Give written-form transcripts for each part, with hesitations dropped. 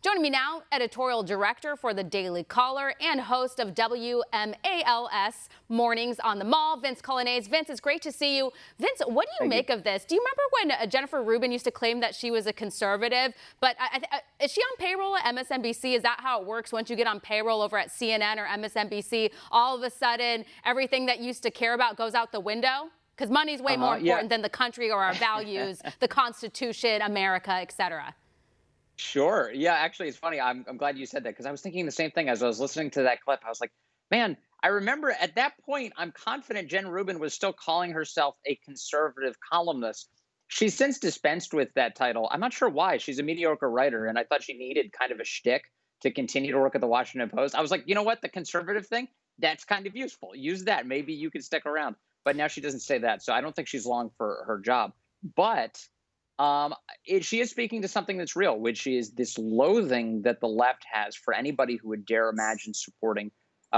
Joining me now, editorial director for the Daily Caller and host of WMALS Mornings on the Mall, Vince Coglianese. Vince, it's great to see you. Vince, what do you make of this? Do you remember when Jennifer Rubin used to claim that she was a conservative? But is she on payroll at MSNBC? Is that how it works? Once you get on payroll over at CNN or MSNBC, all of a sudden, everything that you used to care about goes out the window? Because money's way more important than the country or our values, the Constitution, America, et cetera. Sure. Yeah, actually, it's funny. I'm glad you said that because I was thinking the same thing as I was listening to that clip. I was like, man, I remember at that point, I'm confident Jen Rubin was still calling herself a conservative columnist. She's since dispensed with that title. I'm not sure why. She's a mediocre writer, and I thought she needed kind of a shtick to continue to work at the Washington Post. I was like, you know what? The conservative thing, that's kind of useful. Use that. Maybe you can stick around. But now she doesn't say that. So I don't think she's long for her job. But she is speaking to something that's real, which is this loathing that the left has for anybody who would dare imagine supporting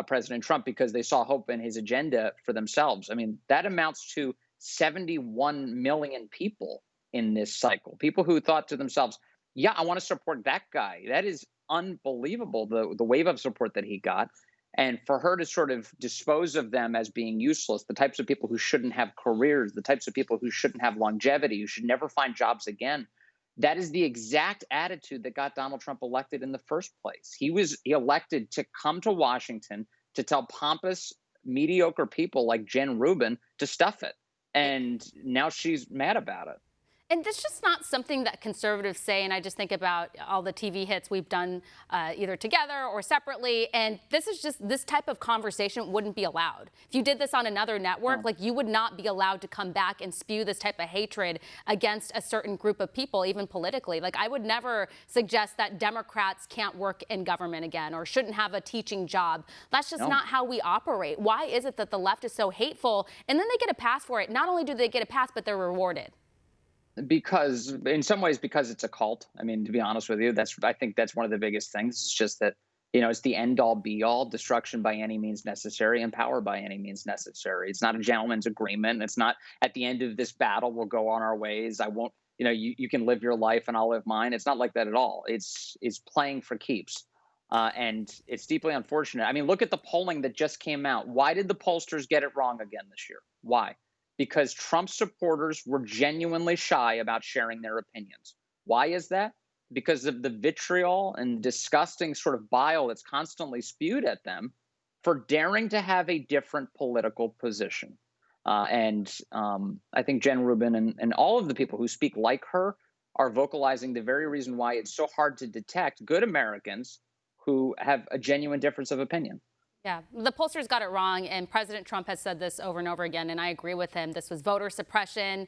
President Trump because they saw hope in his agenda for themselves. I mean, that amounts to 71 million people in this cycle. People who thought to themselves, yeah, I want to support that guy. That is unbelievable, the wave of support that he got. And for her to sort of dispose of them as being useless, the types of people who shouldn't have careers, the types of people who shouldn't have longevity, who should never find jobs again, that is the exact attitude that got Donald Trump elected in the first place. He was elected to come to Washington to tell pompous, mediocre people like Jen Rubin to stuff it. And now she's mad about it. And that's just not something that conservatives say. And I just think about all the TV hits we've done either together or separately. And this is just, this type of conversation wouldn't be allowed. If you did this on another network, like you would not be allowed to come back and spew this type of hatred against a certain group of people, even politically. Like I would never suggest that Democrats can't work in government again or shouldn't have a teaching job. That's just not how we operate. Why is it that the left is so hateful? And then they get a pass for it. Not only do they get a pass, but they're rewarded. Because in some ways, because it's a cult. I mean, to be honest with you, I think that's one of the biggest things. It's just that, it's the end all be all, destruction by any means necessary and power by any means necessary. It's not a gentleman's agreement. It's not at the end of this battle, we'll go on our ways. I won't, you can live your life and I'll live mine. It's not like that at all. It's playing for keeps. And it's deeply unfortunate. I mean, look at the polling that just came out. Why did the pollsters get it wrong again this year? Why? Because Trump supporters were genuinely shy about sharing their opinions. Why is that? Because of the vitriol and disgusting sort of bile that's constantly spewed at them for daring to have a different political position. I think Jen Rubin and all of the people who speak like her are vocalizing the very reason why it's so hard to detect good Americans who have a genuine difference of opinion. Yeah, the pollsters got it wrong, and President Trump has said this over and over again, and I agree with him. This was voter suppression.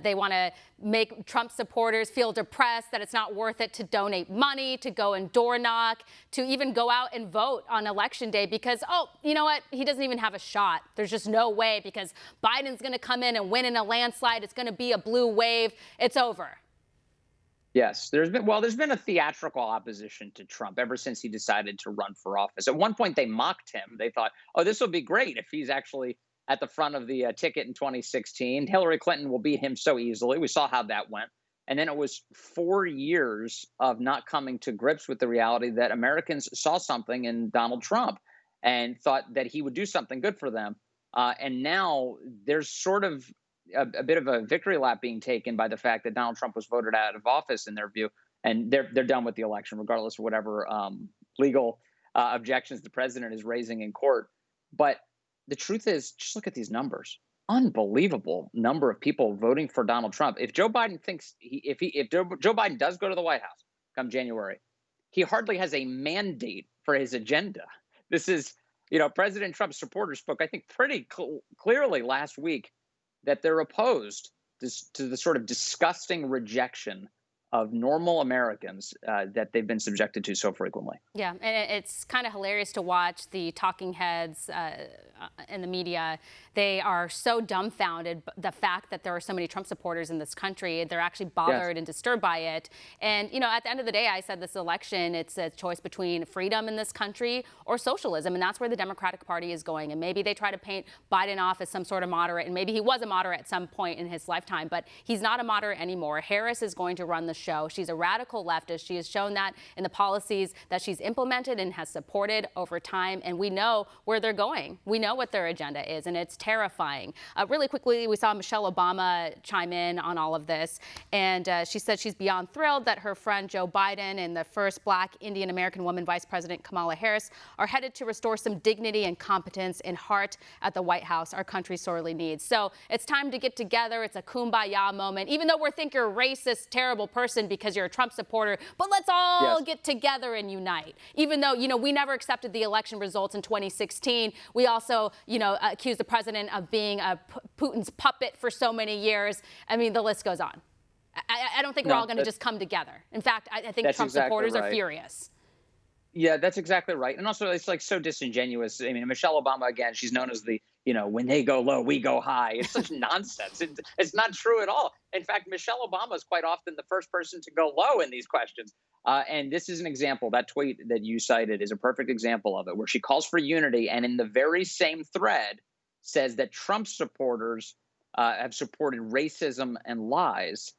They want to make Trump supporters feel depressed, that it's not worth it to donate money, to go and door knock, to even go out and vote on Election Day because, oh, you know what? He doesn't even have a shot. There's just no way because Biden's going to come in and win in a landslide. It's going to be a blue wave. It's over. Yes, there's been a theatrical opposition to Trump ever since he decided to run for office. At one point, they mocked him. They thought, oh, this will be great if he's actually at the front of the ticket in 2016. Hillary Clinton will beat him so easily. We saw how that went. And then it was 4 years of not coming to grips with the reality that Americans saw something in Donald Trump and thought that he would do something good for them. And now there's sort of a bit of a victory lap being taken by the fact that Donald Trump was voted out of office in their view, and they're done with the election, regardless of whatever legal objections the president is raising in court. But the truth is, just look at these numbers. Unbelievable number of people voting for Donald Trump. If Joe Biden thinks if Joe Biden does go to the White House come January, he hardly has a mandate for his agenda. This is, President Trump's supporters spoke, I think, pretty clearly last week that they're opposed to the sort of disgusting rejection of normal Americans that they've been subjected to so frequently. Yeah, and it's kind of hilarious to watch the talking heads in the media. They are so dumbfounded the fact that there are so many Trump supporters in this country. They're actually bothered and disturbed by it. And, at the end of the day, I said this election, it's a choice between freedom in this country or socialism. And that's where the Democratic Party is going. And maybe they try to paint Biden off as some sort of moderate. And maybe he was a moderate at some point in his lifetime. But he's not a moderate anymore. Harris is going to run the show. show. She's a radical leftist. She has shown that in the policies that she's implemented and has supported over time. And we know where they're going. We know what their agenda is, and it's terrifying. Really quickly, we saw Michelle Obama chime in on all of this. And she said she's beyond thrilled that her friend Joe Biden and the first Black Indian American woman Vice President Kamala Harris are headed to restore some dignity and competence and heart at the White House our country sorely needs. So it's time to get together. It's a kumbaya moment, even though we think you're a racist, terrible person because you're a Trump supporter. But let's all get together and unite. Even though, we never accepted the election results in 2016. We also, accused the president of being Putin's puppet for so many years. I mean, the list goes on. I don't think we're all going to just come together. In fact, I think Trump supporters are furious. Yeah, that's exactly right. And also, it's like so disingenuous. I mean, Michelle Obama, again, she's known as the, when they go low, we go high. It's such nonsense. It's not true at all. In fact, Michelle Obama is quite often the first person to go low in these questions. And this is an example. That tweet that you cited is a perfect example of it, where she calls for unity and in the very same thread says that Trump supporters have supported racism and lies.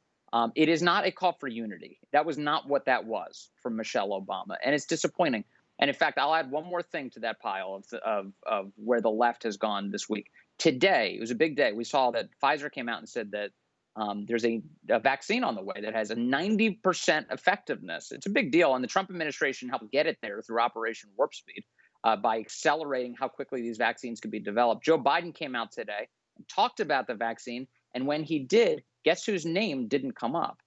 It is not a call for unity. That was not what that was from Michelle Obama. And it's disappointing. And in fact, I'll add one more thing to that pile of where the left has gone this week. Today, it was a big day. We saw that Pfizer came out and said that there's a vaccine on the way that has a 90% effectiveness. It's a big deal. And the Trump administration helped get it there through Operation Warp Speed by accelerating how quickly these vaccines could be developed. Joe Biden came out today and talked about the vaccine. And when he did, guess whose name didn't come up?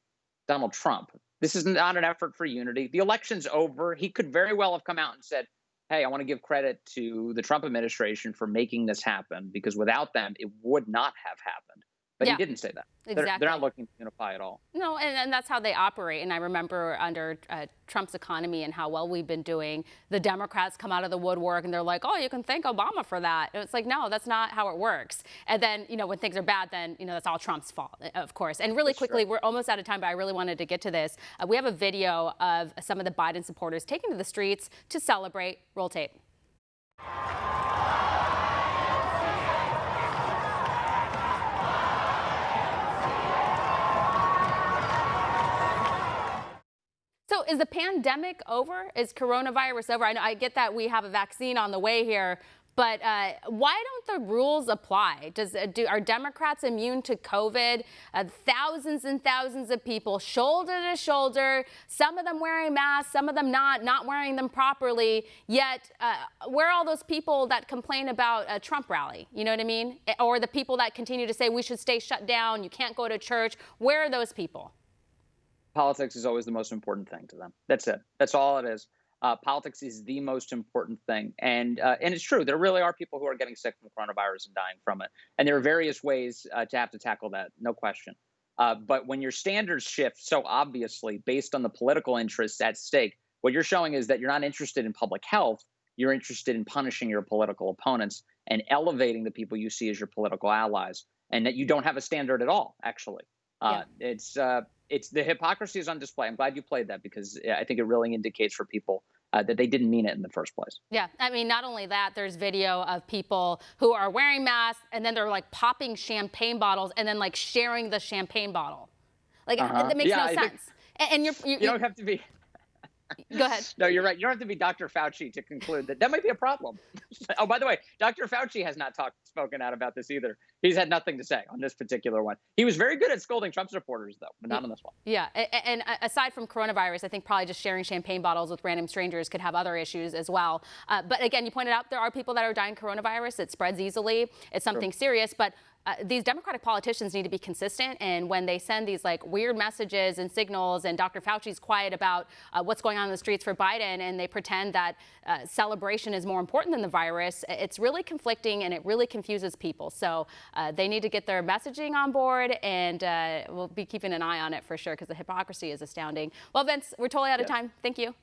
Donald Trump. This is not an effort for unity. The election's over. He could very well have come out and said, hey, I want to give credit to the Trump administration for making this happen, because without them, it would not have happened. But he didn't say that. Exactly. They're not looking to unify at all. No, and that's how they operate. And I remember under Trump's economy and how well we've been doing, the Democrats come out of the woodwork and they're like, oh, you can thank Obama for that. And it's like, no, that's not how it works. And then, when things are bad, then, that's all Trump's fault, of course. And really quickly, we're almost out of time, but I really wanted to get to this. We have a video of some of the Biden supporters taking to the streets to celebrate. Roll tape. So is the pandemic over? Is coronavirus over? I get that we have a vaccine on the way here, but why don't the rules apply? Are Democrats immune to COVID? Thousands and thousands of people, shoulder to shoulder, some of them wearing masks, some of them not wearing them properly, yet where are all those people that complain about a Trump rally? You know what I mean? Or the people that continue to say we should stay shut down, you can't go to church. Where are those people? Politics is always the most important thing to them. That's it. That's all it is. Politics is the most important thing. And it's true. There really are people who are getting sick from coronavirus and dying from it. And there are various ways to have to tackle that, no question. But when your standards shift so obviously based on the political interests at stake, what you're showing is that you're not interested in public health. You're interested in punishing your political opponents and elevating the people you see as your political allies, and that you don't have a standard at all, actually. It's the hypocrisy is on display. I'm glad you played that, because I think it really indicates for people that they didn't mean it in the first place. Yeah, I mean, not only that, there's video of people who are wearing masks and then they're like popping champagne bottles and then like sharing the champagne bottle. Like that makes no sense. And you don't have to be. Go ahead. No, you're right. You don't have to be Dr. Fauci to conclude that might be a problem. Oh, by the way, Dr. Fauci has not spoken out about this either. He's had nothing to say on this particular one. He was very good at scolding Trump supporters, though, but not on this one. Yeah, and aside from coronavirus, I think probably just sharing champagne bottles with random strangers could have other issues as well. But again, you pointed out there are people that are dying coronavirus. It spreads easily. It's something serious, but these Democratic politicians need to be consistent, and when they send these like weird messages and signals, and Dr. Fauci's quiet about what's going on in the streets for Biden, and they pretend that celebration is more important than the virus, it's really conflicting and it really confuses people. So they need to get their messaging on board, and we'll be keeping an eye on it for sure, because the hypocrisy is astounding. Well, Vince, we're totally out of time. Thank you.